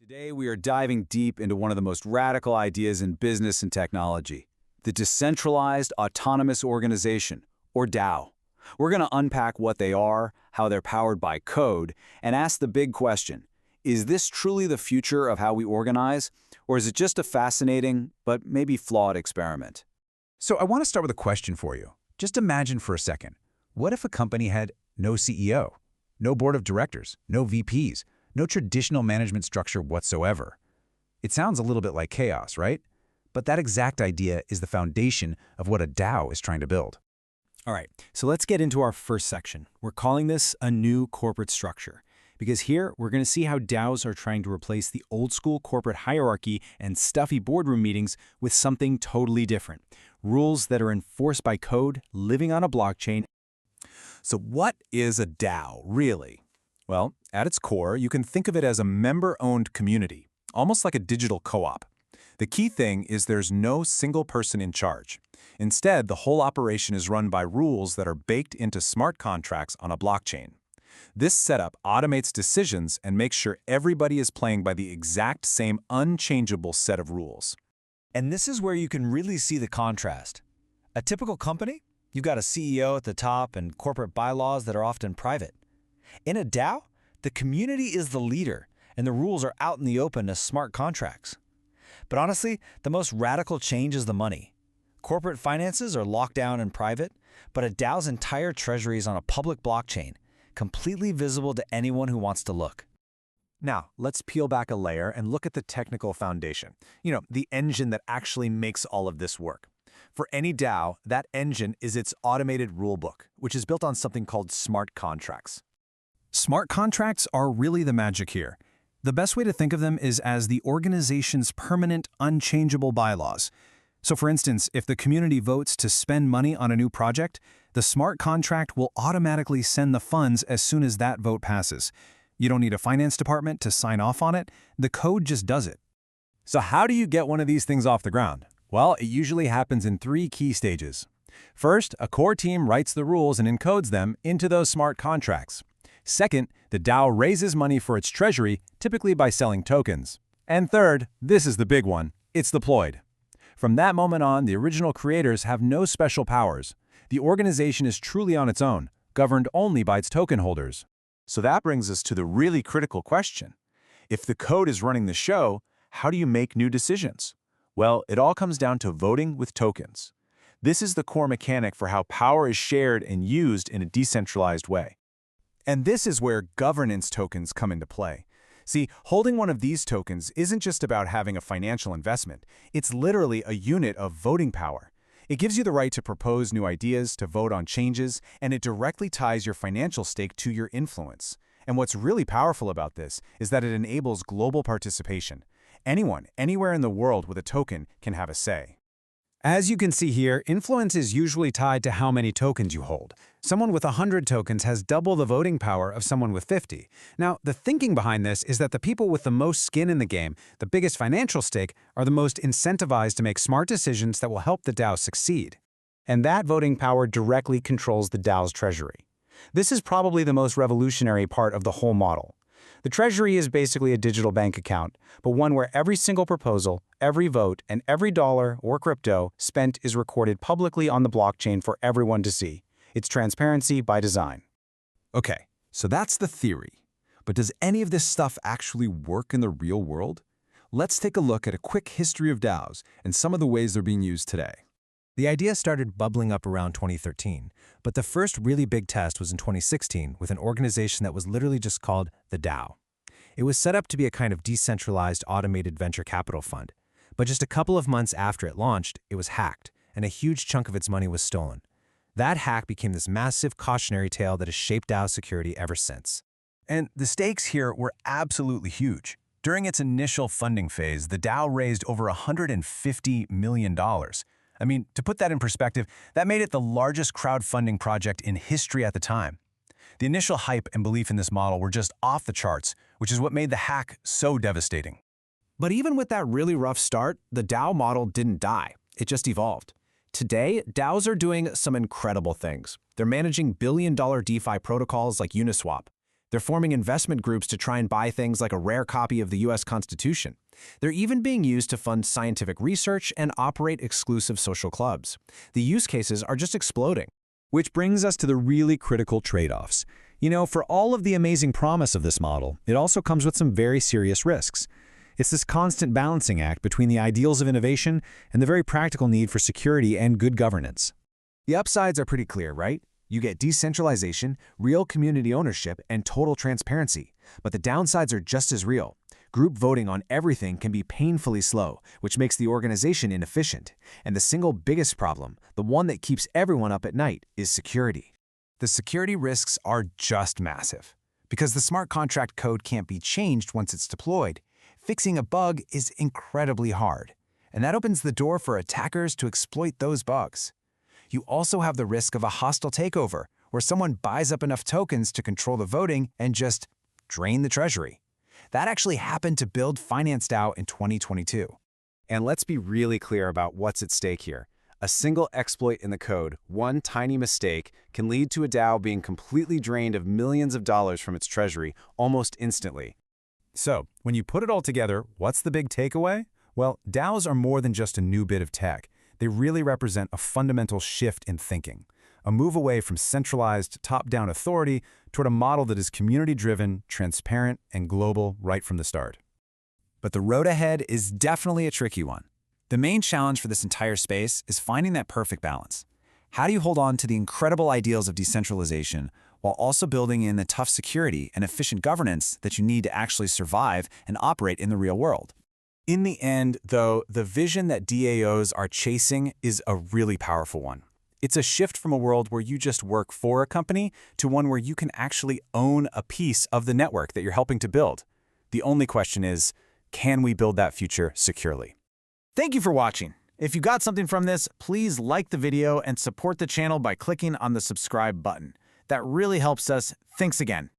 Today, we are diving deep into one of the most radical ideas in business and technology, the Decentralized Autonomous Organization, or DAO. We're going to unpack what they are, how they're powered by code, and ask the big question, is this truly the future of how we organize, or is it just a fascinating, but maybe flawed experiment? So I want to start with a question for you. Just imagine for a second, what if a company had no CEO, no board of directors, no VPs, no traditional management structure whatsoever? It sounds a little bit like chaos, right? But that exact idea is the foundation of what a DAO is trying to build. All right, so let's get into our first section. We're calling this a new corporate structure, because here we're going to see how DAOs are trying to replace the old school corporate hierarchy and stuffy boardroom meetings with something totally different. Rules that are enforced by code, living on a blockchain. So what is a DAO, really? Well, at its core, you can think of it as a member-owned community, almost like a digital co-op. The key thing is there's no single person in charge. Instead, the whole operation is run by rules that are baked into smart contracts on a blockchain. This setup automates decisions and makes sure everybody is playing by the exact same unchangeable set of rules. And this is where you can really see the contrast. A typical company, you've got a CEO at the top and corporate bylaws that are often private. In a DAO, the community is the leader, and the rules are out in the open as smart contracts. But honestly, the most radical change is the money. Corporate finances are locked down and private, but a DAO's entire treasury is on a public blockchain, completely visible to anyone who wants to look. Now, let's peel back a layer and look at the technical foundation. The engine that actually makes all of this work. For any DAO, that engine is its automated rulebook, which is built on something called smart contracts. Smart contracts are really the magic here. The best way to think of them is as the organization's permanent, unchangeable bylaws. So for instance, if the community votes to spend money on a new project, the smart contract will automatically send the funds as soon as that vote passes. You don't need a finance department to sign off on it. The code just does it. So how do you get one of these things off the ground? Well, it usually happens in 3 key stages. First, a core team writes the rules and encodes them into those smart contracts. Second, the DAO raises money for its treasury, typically by selling tokens. And third, this is the big one, it's deployed. From that moment on, the original creators have no special powers. The organization is truly on its own, governed only by its token holders. So that brings us to the really critical question. If the code is running the show, how do you make new decisions? Well, it all comes down to voting with tokens. This is the core mechanic for how power is shared and used in a decentralized way. And this is where governance tokens come into play. See, holding one of these tokens isn't just about having a financial investment. It's literally a unit of voting power. It gives you the right to propose new ideas, to vote on changes, and it directly ties your financial stake to your influence. And what's really powerful about this is that it enables global participation. Anyone, anywhere in the world with a token can have a say. As you can see here, influence is usually tied to how many tokens you hold. Someone with 100 tokens has double the voting power of someone with 50. Now, the thinking behind this is that the people with the most skin in the game, the biggest financial stake, are the most incentivized to make smart decisions that will help the DAO succeed. And that voting power directly controls the DAO's treasury. This is probably the most revolutionary part of the whole model. The treasury is basically a digital bank account, but one where every single proposal, every vote, and every dollar or crypto spent is recorded publicly on the blockchain for everyone to see. It's transparency by design. Okay, so that's the theory. But does any of this stuff actually work in the real world? Let's take a look at a quick history of DAOs and some of the ways they're being used today. The idea started bubbling up around 2013, but the first really big test was in 2016 with an organization that was literally just called the DAO. It was set up to be a kind of decentralized automated venture capital fund, but just a couple of months after it launched, it was hacked, and a huge chunk of its money was stolen. That hack became this massive cautionary tale that has shaped DAO security ever since. And the stakes here were absolutely huge. During its initial funding phase, the DAO raised over $150 million. I mean, to put that in perspective, that made it the largest crowdfunding project in history at the time. The initial hype and belief in this model were just off the charts, which is what made the hack so devastating. But even with that really rough start, the DAO model didn't die. It just evolved. Today, DAOs are doing some incredible things. They're managing billion-dollar DeFi protocols like Uniswap. They're forming investment groups to try and buy things like a rare copy of the US Constitution. They're even being used to fund scientific research and operate exclusive social clubs. The use cases are just exploding. Which brings us to the really critical trade-offs. You know, for all of the amazing promise of this model, it also comes with some very serious risks. It's this constant balancing act between the ideals of innovation and the very practical need for security and good governance. The upsides are pretty clear, right? You get decentralization, real community ownership, and total transparency. But the downsides are just as real. Group voting on everything can be painfully slow, which makes the organization inefficient. And the single biggest problem, the one that keeps everyone up at night, is security. The security risks are just massive. Because the smart contract code can't be changed once it's deployed, fixing a bug is incredibly hard. And that opens the door for attackers to exploit those bugs. You also have the risk of a hostile takeover, where someone buys up enough tokens to control the voting and just drain the treasury. That actually happened to Build Finance DAO in 2022. And let's be really clear about what's at stake here. A single exploit in the code, one tiny mistake, can lead to a DAO being completely drained of millions of dollars from its treasury almost instantly. So, when you put it all together, what's the big takeaway? Well, DAOs are more than just a new bit of tech. They really represent a fundamental shift in thinking, a move away from centralized, top-down authority toward a model that is community-driven, transparent, and global right from the start. But the road ahead is definitely a tricky one. The main challenge for this entire space is finding that perfect balance. How do you hold on to the incredible ideals of decentralization while also building in the tough security and efficient governance that you need to actually survive and operate in the real world? In the end, though, the vision that DAOs are chasing is a really powerful one. It's a shift from a world where you just work for a company to one where you can actually own a piece of the network that you're helping to build. The only question is, can we build that future securely? Thank you for watching. If you got something from this, please like the video and support the channel by clicking on the subscribe button. That really helps us. Thanks again.